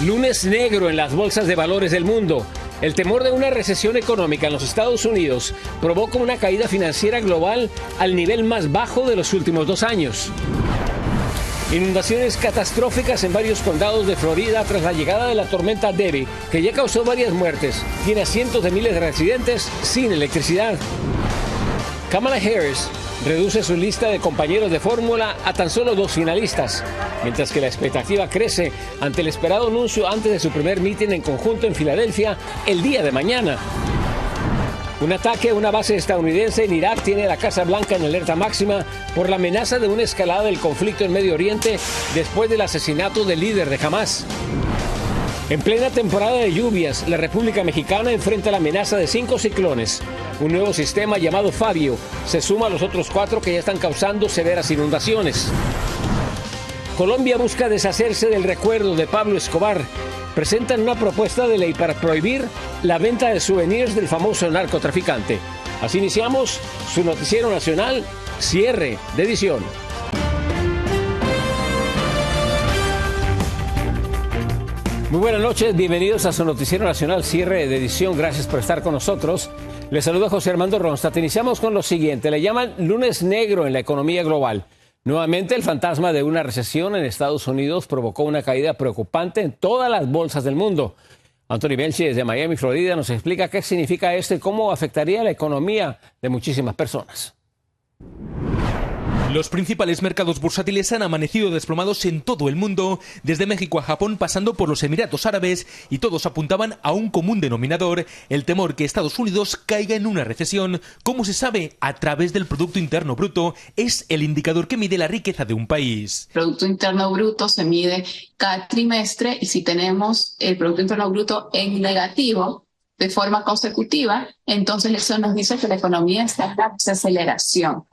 Lunes negro en las bolsas de valores del mundo. El temor de una recesión económica en los Estados Unidos provoca una caída financiera global al nivel más bajo de los últimos 2 años. Inundaciones catastróficas en varios condados de Florida tras la llegada de la tormenta Debby, que ya causó varias muertes. Tiene a cientos de miles de residentes sin electricidad. Kamala Harris reduce su lista de compañeros de fórmula a tan solo 2 finalistas, mientras que la expectativa crece ante el esperado anuncio antes de su primer mitin en conjunto en Filadelfia el día de mañana. Un ataque a una base estadounidense en Irak tiene a la Casa Blanca en alerta máxima por la amenaza de una escalada del conflicto en Medio Oriente después del asesinato del líder de Hamas. En plena temporada de lluvias, la República Mexicana enfrenta la amenaza de 5 ciclones. Un nuevo sistema llamado Fabio se suma a los otros 4 que ya están causando severas inundaciones. Colombia busca deshacerse del recuerdo de Pablo Escobar. Presentan una propuesta de ley para prohibir la venta de souvenirs del famoso narcotraficante. Así iniciamos su noticiero nacional, cierre de edición. Muy buenas noches, bienvenidos a su noticiero nacional, cierre de edición. Gracias por estar con nosotros. Les saluda José Armando Ronstadt. Iniciamos con lo siguiente. Le llaman lunes negro en la economía global. Nuevamente, el fantasma de una recesión en Estados Unidos provocó una caída preocupante en todas las bolsas del mundo. Anthony Benchi, desde Miami, Florida, nos explica qué significa esto y cómo afectaría la economía de muchísimas personas. Los principales mercados bursátiles han amanecido desplomados en todo el mundo, desde México a Japón pasando por los Emiratos Árabes, y todos apuntaban a un común denominador, el temor que Estados Unidos caiga en una recesión. Como se sabe, a través del Producto Interno Bruto, es el indicador que mide la riqueza de un país. El Producto Interno Bruto se mide cada trimestre y si tenemos el Producto Interno Bruto en negativo de forma consecutiva, entonces eso nos dice que la economía está en desaceleración.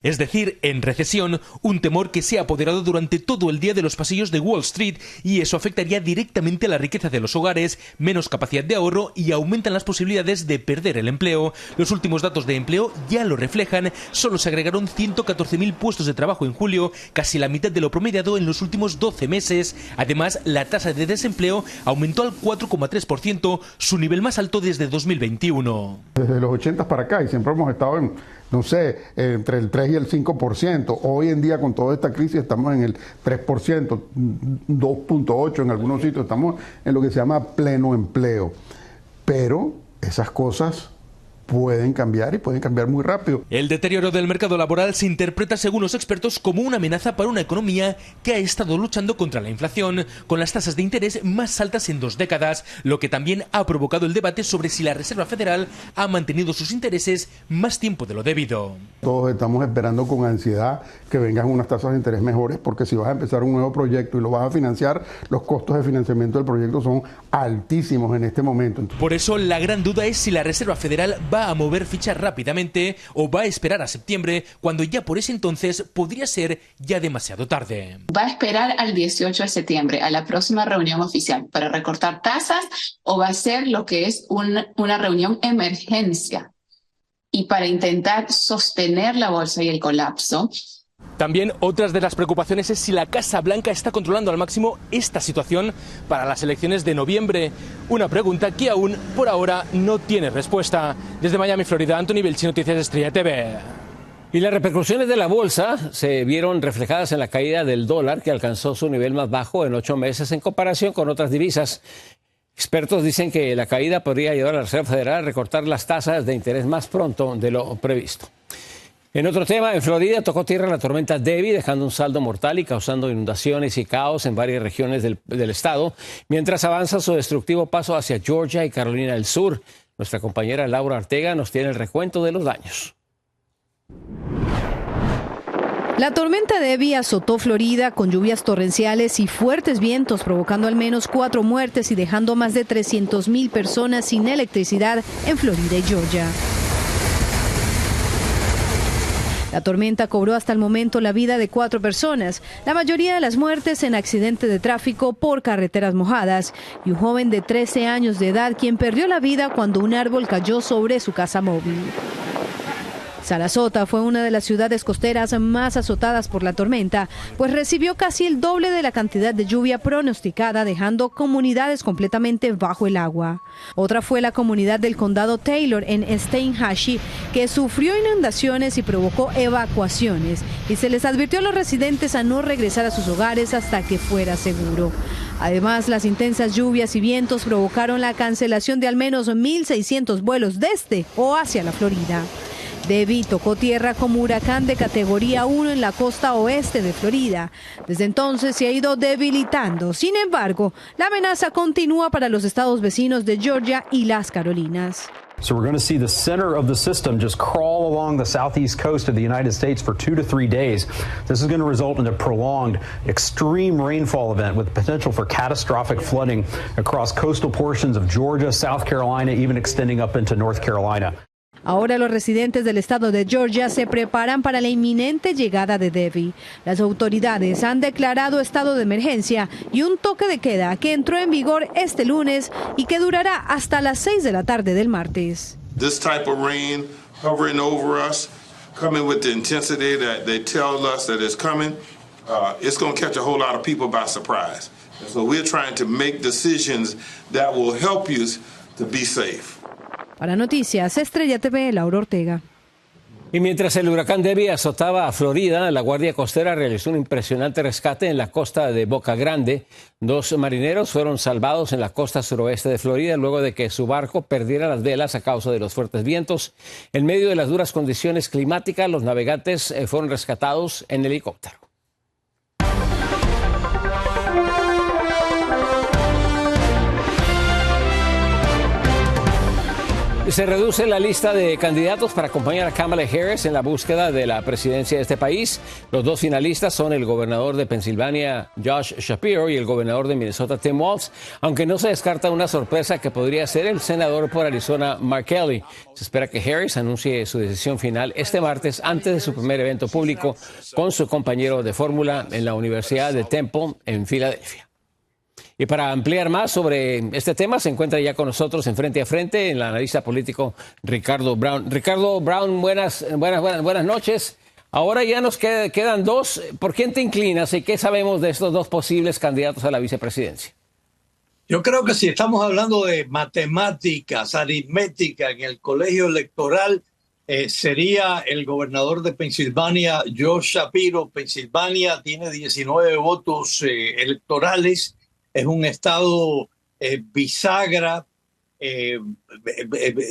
Es decir, en recesión, un temor que se ha apoderado durante todo el día de los pasillos de Wall Street, y eso afectaría directamente a la riqueza de los hogares, menos capacidad de ahorro y aumentan las posibilidades de perder el empleo. Los últimos datos de empleo ya lo reflejan, solo se agregaron 114.000 puestos de trabajo en julio, casi la mitad de lo promediado en los últimos 12 meses. Además, la tasa de desempleo aumentó al 4,3%, su nivel más alto desde 2021. Desde los 80 para acá, y siempre hemos estado en, no sé, entre el 3 y el 5%. Hoy en día, con toda esta crisis, estamos en el 3%, 2.8% en algunos sitios, estamos en lo que se llama pleno empleo. Pero esas cosas pueden cambiar y pueden cambiar muy rápido. El deterioro del mercado laboral se interpreta, según los expertos, como una amenaza para una economía que ha estado luchando contra la inflación, con las tasas de interés más altas en 2 décadas, lo que también ha provocado el debate sobre si la Reserva Federal ha mantenido sus intereses más tiempo de lo debido. Todos estamos esperando con ansiedad que vengan unas tasas de interés mejores, porque si vas a empezar un nuevo proyecto y lo vas a financiar, los costos de financiamiento del proyecto son altísimos en este momento. Por eso, la gran duda es si la Reserva Federal va a mover ficha rápidamente o va a esperar a septiembre, cuando ya por ese entonces podría ser ya demasiado tarde. ¿Va a esperar al 18 de septiembre, a la próxima reunión oficial, para recortar tasas, o va a ser lo que es una reunión emergencia y para intentar sostener la bolsa y el colapso? También otras de las preocupaciones es si la Casa Blanca está controlando al máximo esta situación para las elecciones de noviembre. Una pregunta que aún, por ahora, no tiene respuesta. Desde Miami, Florida, Anthony Belchi, Noticias Estrella TV. Y las repercusiones de la bolsa se vieron reflejadas en la caída del dólar, que alcanzó su nivel más bajo en 8 meses en comparación con otras divisas. Expertos dicen que la caída podría llevar a la Reserva Federal a recortar las tasas de interés más pronto de lo previsto. En otro tema, en Florida tocó tierra la tormenta Debby, dejando un saldo mortal y causando inundaciones y caos en varias regiones del estado, mientras avanza su destructivo paso hacia Georgia y Carolina del Sur. Nuestra compañera Laura Ortega nos tiene el recuento de los daños. La tormenta Debby azotó Florida con lluvias torrenciales y fuertes vientos, provocando al menos 4 muertes y dejando más de 300.000 personas sin electricidad en Florida y Georgia. La tormenta cobró hasta el momento la vida de 4 personas, la mayoría de las muertes en accidente de tráfico por carreteras mojadas, y un joven de 13 años de edad quien perdió la vida cuando un árbol cayó sobre su casa móvil. Sarasota fue una de las ciudades costeras más azotadas por la tormenta, pues recibió casi el doble de la cantidad de lluvia pronosticada, dejando comunidades completamente bajo el agua. Otra fue la comunidad del condado Taylor en Steinhatchee, que sufrió inundaciones y provocó evacuaciones, y se les advirtió a los residentes a no regresar a sus hogares hasta que fuera seguro. Además, las intensas lluvias y vientos provocaron la cancelación de al menos 1.600 vuelos desde o hacia la Florida. Debby tocó tierra como huracán de categoría 1 en la costa oeste de Florida. Desde entonces se ha ido debilitando. Sin embargo, la amenaza continúa para los estados vecinos de Georgia y las Carolinas. So we're going to see the center of the system just crawl along the southeast coast of the United States for 2 to 3 days. This is going to result in a prolonged extreme rainfall event with potential for catastrophic flooding across coastal portions of Georgia, South Carolina, even extending up into North Carolina. Ahora los residentes del estado de Georgia se preparan para la inminente llegada de Debby. Las autoridades han declarado estado de emergencia y un toque de queda que entró en vigor este lunes y que durará hasta las 6 de la tarde del martes. This type of rain hovering over us, coming with the intensity that they tell us that it's coming, it's going to catch a whole lot of people by surprise. So we're trying to make decisions that will help you to be safe. Para Noticias Estrella TV, Laura Ortega. Y mientras el huracán Debby azotaba a Florida, la Guardia Costera realizó un impresionante rescate en la costa de Boca Grande. 2 marineros fueron salvados en la costa suroeste de Florida luego de que su barco perdiera las velas a causa de los fuertes vientos. En medio de las duras condiciones climáticas, los navegantes fueron rescatados en helicóptero. Se reduce la lista de candidatos para acompañar a Kamala Harris en la búsqueda de la presidencia de este país. Los 2 finalistas son el gobernador de Pensilvania, Josh Shapiro, y el gobernador de Minnesota, Tim Walz, aunque no se descarta una sorpresa que podría ser el senador por Arizona, Mark Kelly. Se espera que Harris anuncie su decisión final este martes antes de su primer evento público con su compañero de fórmula en la Universidad de Temple en Filadelfia. Y para ampliar más sobre este tema, se encuentra ya con nosotros en Frente a Frente el analista político Ricardo Brown. Ricardo Brown, buenas noches. Ahora ya nos quedan 2. ¿Por quién te inclinas y qué sabemos de estos 2 posibles candidatos a la vicepresidencia? Yo creo que si estamos hablando de matemáticas, aritmética en el colegio electoral, sería el gobernador de Pensilvania, Josh Shapiro. Pensilvania tiene 19 votos electorales. Es un estado bisagra.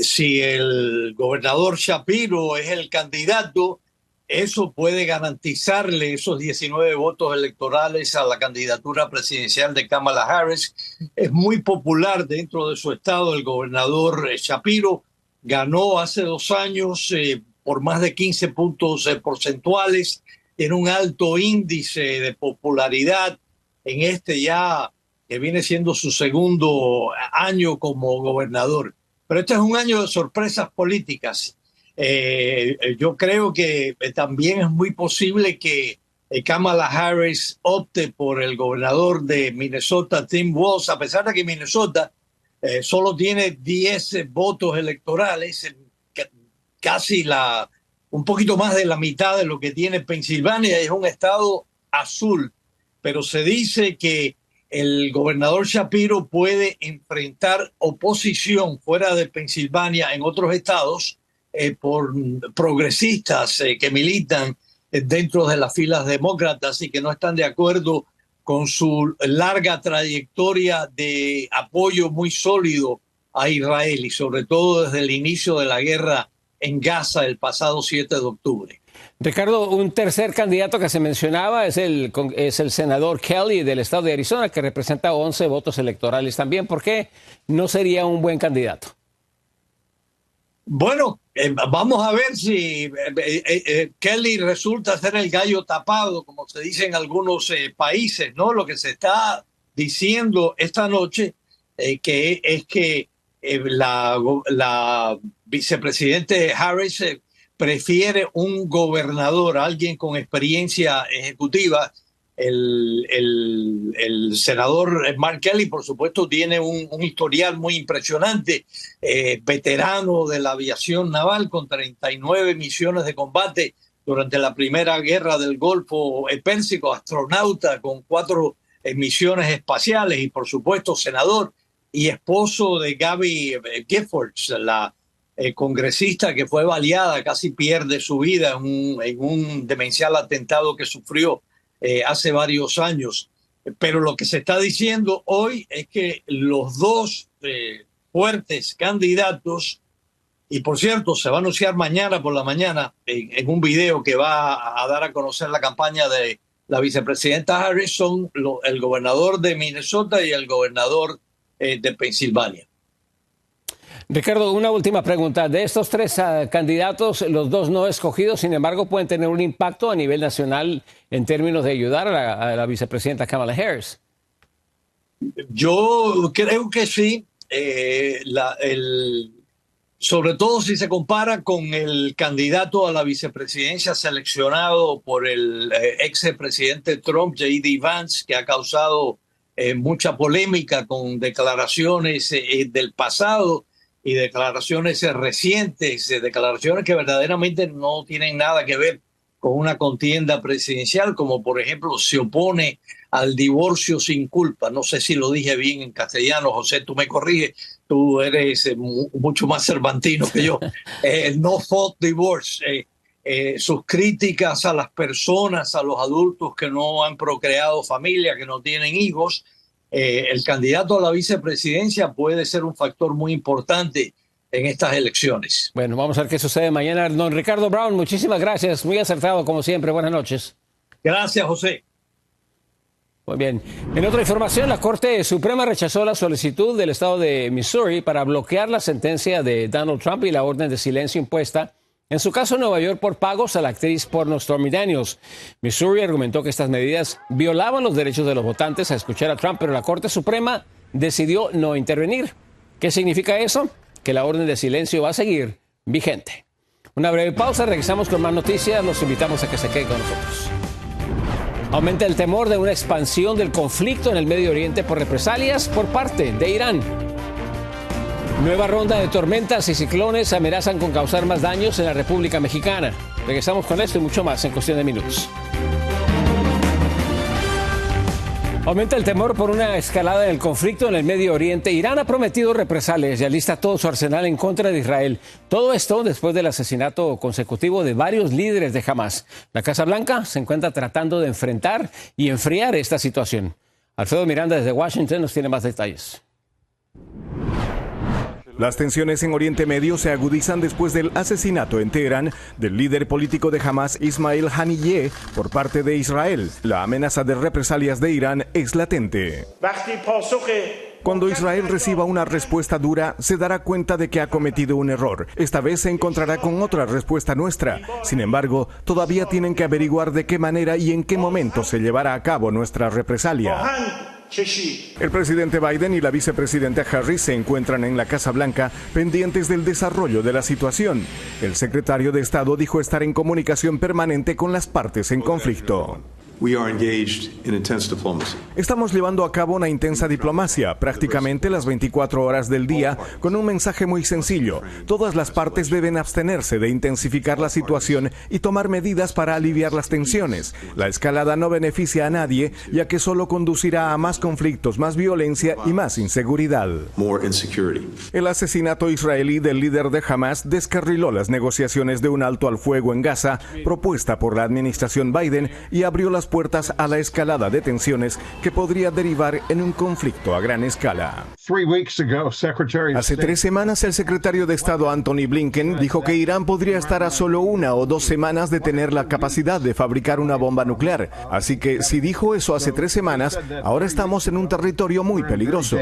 Si el gobernador Shapiro es el candidato, eso puede garantizarle esos 19 votos electorales a la candidatura presidencial de Kamala Harris. Es muy popular dentro de su estado. El gobernador Shapiro ganó hace 2 años por más de 15 puntos porcentuales. Tiene un alto índice de popularidad en ya que viene siendo su segundo año como gobernador. Pero este es un año de sorpresas políticas. Yo creo que también es muy posible que Kamala Harris opte por el gobernador de Minnesota, Tim Walz, a pesar de que Minnesota solo tiene 10 votos electorales, casi un poquito más de la mitad de lo que tiene Pensilvania. Es un estado azul, pero se dice que el gobernador Shapiro puede enfrentar oposición fuera de Pensilvania en otros estados por progresistas que militan dentro de las filas demócratas y que no están de acuerdo con su larga trayectoria de apoyo muy sólido a Israel y sobre todo desde el inicio de la guerra en Gaza el pasado 7 de octubre. Ricardo, un tercer candidato que se mencionaba es el senador Kelly del estado de Arizona, que representa 11 votos electorales también. ¿Por qué no sería un buen candidato? Bueno, vamos a ver si Kelly resulta ser el gallo tapado, como se dice en algunos países, ¿no? Lo que se está diciendo esta noche es que la vicepresidente Harris prefiere un gobernador, alguien con experiencia ejecutiva, El senador Mark Kelly, por supuesto, tiene un historial muy impresionante, veterano de la aviación naval con 39 misiones de combate durante la primera guerra del Golfo Pérsico, astronauta con 4 misiones espaciales y, por supuesto, senador y esposo de Gabby Giffords, la congresista que fue baleada, casi pierde su vida en un demencial atentado que sufrió hace varios años. Pero lo que se está diciendo hoy es que los dos fuertes candidatos, y por cierto, se va a anunciar mañana por la mañana en un video que va a dar a conocer la campaña de la vicepresidenta Harris, son el gobernador de Minnesota y el gobernador de Pensilvania. Ricardo, una última pregunta. De estos 3 candidatos, los 2 no escogidos, sin embargo, pueden tener un impacto a nivel nacional en términos de ayudar a la vicepresidenta Kamala Harris. Yo creo que sí. Sobre todo si se compara con el candidato a la vicepresidencia seleccionado por el expresidente Trump, J.D. Vance, que ha causado mucha polémica con declaraciones del pasado y declaraciones recientes, declaraciones que verdaderamente no tienen nada que ver con una contienda presidencial, como por ejemplo se opone al divorcio sin culpa. No sé si lo dije bien en castellano, José, tú me corriges, tú eres mucho más cervantino que yo. No fault divorce. Sus críticas a las personas, a los adultos que no han procreado familia, que no tienen hijos. El candidato a la vicepresidencia puede ser un factor muy importante en estas elecciones. Bueno, vamos a ver qué sucede mañana. Don Ricardo Brown, muchísimas gracias. Muy acertado, como siempre. Buenas noches. Gracias, José. Muy bien. En otra información, la Corte Suprema rechazó la solicitud del estado de Missouri para bloquear la sentencia de Donald Trump y la orden de silencio impuesta en su caso en Nueva York por pagos a la actriz porno Stormy Daniels. Missouri argumentó que estas medidas violaban los derechos de los votantes a escuchar a Trump, pero la Corte Suprema decidió no intervenir. ¿Qué significa eso? Que la orden de silencio va a seguir vigente. Una breve pausa, regresamos con más noticias. Los invitamos a que se queden con nosotros. Aumenta el temor de una expansión del conflicto en el Medio Oriente por represalias por parte de Irán. Nueva ronda de tormentas y ciclones amenazan con causar más daños en la República Mexicana. Regresamos con esto y mucho más en cuestión de minutos. Aumenta el temor por una escalada del conflicto en el Medio Oriente. Irán ha prometido represalias y alista todo su arsenal en contra de Israel. Todo esto después del asesinato consecutivo de varios líderes de Hamas. La Casa Blanca se encuentra tratando de enfrentar y enfriar esta situación. Alfredo Miranda desde Washington nos tiene más detalles. Las tensiones en Oriente Medio se agudizan después del asesinato en Teherán del líder político de Hamas, Ismail Haniyeh, por parte de Israel. La amenaza de represalias de Irán es latente. Cuando Israel reciba una respuesta dura, se dará cuenta de que ha cometido un error. Esta vez se encontrará con otra respuesta nuestra. Sin embargo, todavía tienen que averiguar de qué manera y en qué momento se llevará a cabo nuestra represalia. El presidente Biden y la vicepresidenta Harris se encuentran en la Casa Blanca pendientes del desarrollo de la situación. El secretario de Estado dijo estar en comunicación permanente con las partes en conflicto. Estamos llevando a cabo una intensa diplomacia, prácticamente las 24 horas del día, con un mensaje muy sencillo. Todas las partes deben abstenerse de intensificar la situación y tomar medidas para aliviar las tensiones. La escalada no beneficia a nadie, ya que solo conducirá a más conflictos, más violencia y más inseguridad. El asesinato israelí del líder de Hamas descarriló las negociaciones de un alto al fuego en Gaza, propuesta por la administración Biden, y abrió las puertas a la escalada de tensiones que podría derivar en un conflicto a gran escala. Hace 3 semanas, el secretario de Estado Antony Blinken dijo que Irán podría estar a solo 1 o 2 semanas de tener la capacidad de fabricar una bomba nuclear. Así que si dijo eso hace 3 semanas, ahora estamos en un territorio muy peligroso.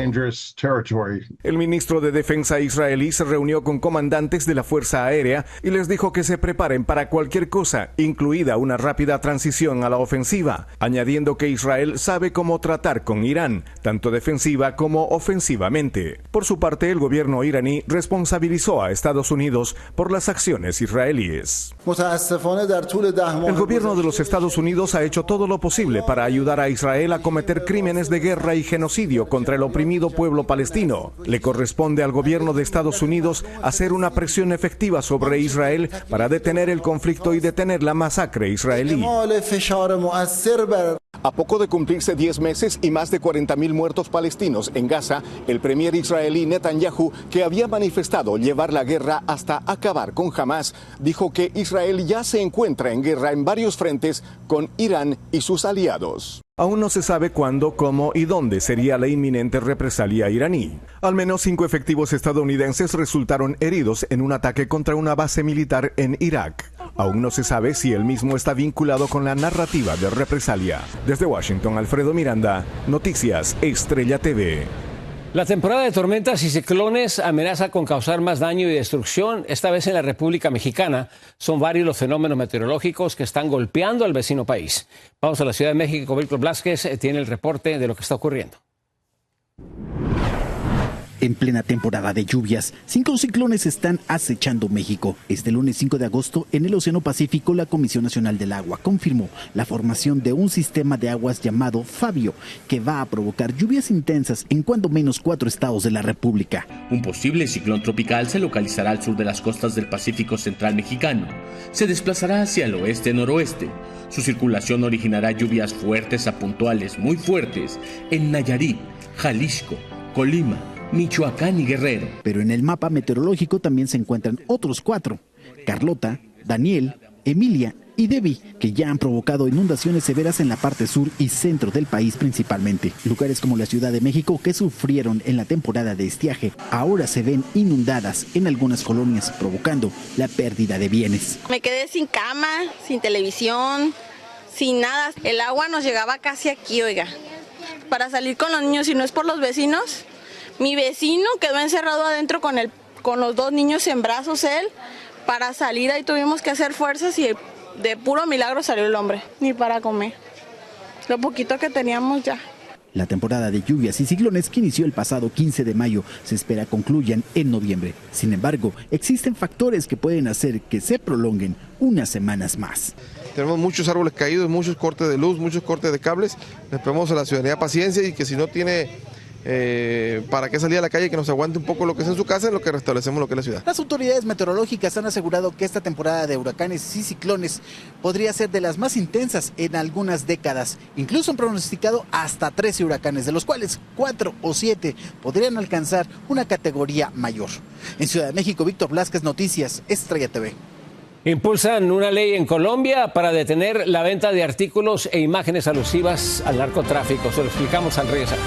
El ministro de Defensa israelí se reunió con comandantes de la Fuerza Aérea y les dijo que se preparen para cualquier cosa, incluida una rápida transición a la ofensiva defensiva, añadiendo que Israel sabe cómo tratar con Irán, tanto defensiva como ofensivamente. Por su parte, el gobierno iraní responsabilizó a Estados Unidos por las acciones israelíes. El gobierno de los Estados Unidos ha hecho todo lo posible para ayudar a Israel a cometer crímenes de guerra y genocidio contra el oprimido pueblo palestino. Le corresponde al gobierno de Estados Unidos hacer una presión efectiva sobre Israel para detener el conflicto y detener la masacre israelí. A poco de cumplirse 10 meses y más de 40.000 muertos palestinos en Gaza, el premier israelí Netanyahu, que había manifestado llevar la guerra hasta acabar con Hamás, dijo que Israel ya se encuentra en guerra en varios frentes con Irán y sus aliados. Aún no se sabe cuándo, cómo y dónde sería la inminente represalia iraní. Al menos 5 efectivos estadounidenses resultaron heridos en un ataque contra una base militar en Irak. Aún no se sabe si el mismo está vinculado con la narrativa de represalia. Desde Washington, Alfredo Miranda, Noticias Estrella TV. La temporada de tormentas y ciclones amenaza con causar más daño y destrucción, esta vez en la República Mexicana. Son varios los fenómenos meteorológicos que están golpeando al vecino país. Vamos a la Ciudad de México. Víctor Blázquez tiene el reporte de lo que está ocurriendo. En plena temporada de lluvias, 5 ciclones están acechando México. Este lunes 5 de agosto, en el Océano Pacífico, la Comisión Nacional del Agua confirmó la formación de un sistema de aguas llamado Fabio, que va a provocar lluvias intensas en cuando menos 4 estados de la República. Un posible ciclón tropical se localizará al sur de las costas del Pacífico Central mexicano. Se desplazará hacia el oeste-noroeste. Su circulación originará lluvias fuertes a puntuales muy fuertes en Nayarit, Jalisco, Colima, Michoacán y Guerrero. Pero en el mapa meteorológico también se encuentran otros 4, Carlota, Daniel, Emilia y Debbie, que ya han provocado inundaciones severas en la parte sur y centro del país principalmente. Lugares como la Ciudad de México, que sufrieron en la temporada de estiaje, ahora se ven inundadas en algunas colonias, provocando la pérdida de bienes. Me quedé sin cama, sin televisión, sin nada. El agua nos llegaba casi aquí, oiga. Para salir con los niños, si no es por los vecinos. Mi vecino quedó encerrado adentro con los 2 niños en brazos, él. Para salir ahí tuvimos que hacer fuerzas y de puro milagro salió el hombre, ni para comer. Lo poquito que teníamos ya. La temporada de lluvias y ciclones que inició el pasado 15 de mayo se espera concluyan en noviembre. Sin embargo, existen factores que pueden hacer que se prolonguen unas semanas más. Tenemos muchos árboles caídos, muchos cortes de luz, muchos cortes de cables. Les pedimos a la ciudadanía paciencia y que si no tiene para qué salir a la calle, que nos aguante un poco lo que es en su casa, en lo que restablecemos lo que es la ciudad. Las autoridades meteorológicas han asegurado que esta temporada de huracanes y ciclones podría ser de las más intensas en algunas décadas. Incluso han pronosticado hasta 13 huracanes, de los cuales 4 o 7 podrían alcanzar una categoría mayor. En Ciudad de México, Víctor Blázquez, Noticias Estrella TV. Impulsan una ley en Colombia para detener la venta de artículos e imágenes alusivas al narcotráfico. Se lo explicamos al regresar.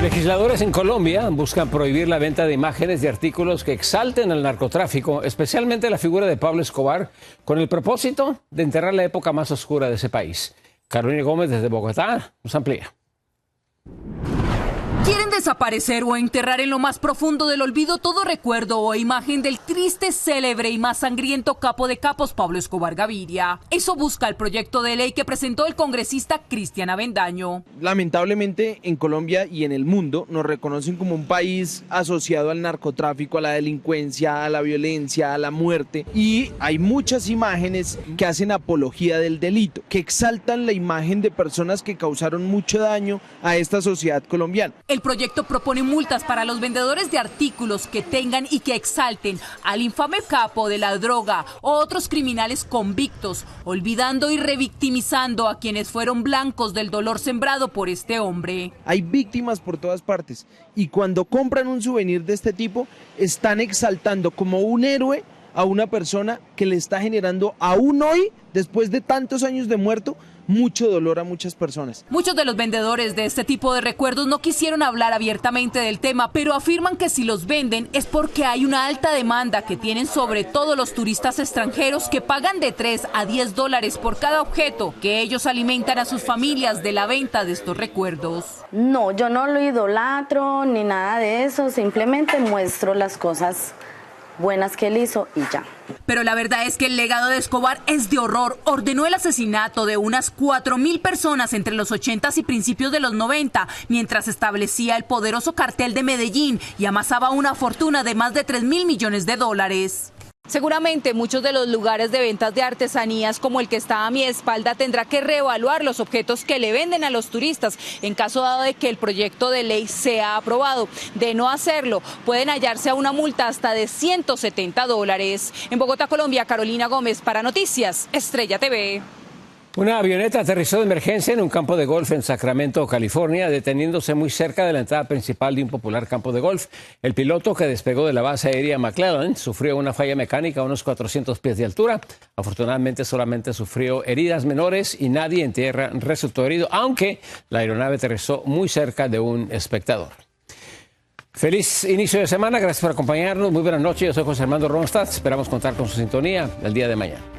Legisladores en Colombia buscan prohibir la venta de imágenes de artículos que exalten al narcotráfico, especialmente la figura de Pablo Escobar, con el propósito de enterrar la época más oscura de ese país. Carolina Gómez desde Bogotá nos amplía. Quieren desaparecer o enterrar en lo más profundo del olvido todo recuerdo o imagen del triste, célebre y más sangriento capo de capos Pablo Escobar Gaviria. Eso busca el proyecto de ley que presentó el congresista Cristian Avendaño. Lamentablemente en Colombia y en el mundo nos reconocen como un país asociado al narcotráfico, a la delincuencia, a la violencia, a la muerte, y hay muchas imágenes que hacen apología del delito, que exaltan la imagen de personas que causaron mucho daño a esta sociedad colombiana. El proyecto propone multas para los vendedores de artículos que tengan y que exalten al infame capo de la droga o otros criminales convictos, olvidando y revictimizando a quienes fueron blancos del dolor sembrado por este hombre. Hay víctimas por todas partes y cuando compran un souvenir de este tipo están exaltando como un héroe a una persona que le está generando aún hoy, después de tantos años de muerto, mucho dolor a muchas personas. Muchos de los vendedores de este tipo de recuerdos no quisieron hablar abiertamente del tema, pero afirman que si los venden es porque hay una alta demanda que tienen sobre todo los turistas extranjeros que pagan de $3 a $10 por cada objeto que ellos alimentan a sus familias de la venta de estos recuerdos. No, yo no lo idolatro ni nada de eso, simplemente muestro las cosas buenas que él hizo y ya. Pero la verdad es que el legado de Escobar es de horror. Ordenó el asesinato de unas 4.000 personas entre los 80s y principios de los 90, mientras establecía el poderoso cartel de Medellín y amasaba una fortuna de más de 3.000 millones de dólares. Seguramente muchos de los lugares de ventas de artesanías como el que está a mi espalda tendrá que reevaluar los objetos que le venden a los turistas en caso dado de que el proyecto de ley sea aprobado. De no hacerlo, pueden hallarse a una multa hasta de $170. En Bogotá, Colombia, Carolina Gómez para Noticias Estrella TV. Una avioneta aterrizó de emergencia en un campo de golf en Sacramento, California, deteniéndose muy cerca de la entrada principal de un popular campo de golf. El piloto que despegó de la base aérea McClellan sufrió una falla mecánica a unos 400 pies de altura. Afortunadamente solamente sufrió heridas menores y nadie en tierra resultó herido, aunque la aeronave aterrizó muy cerca de un espectador. Feliz inicio de semana, gracias por acompañarnos, muy buenas noches, yo soy José Armando Ronstadt, esperamos contar con su sintonía el día de mañana.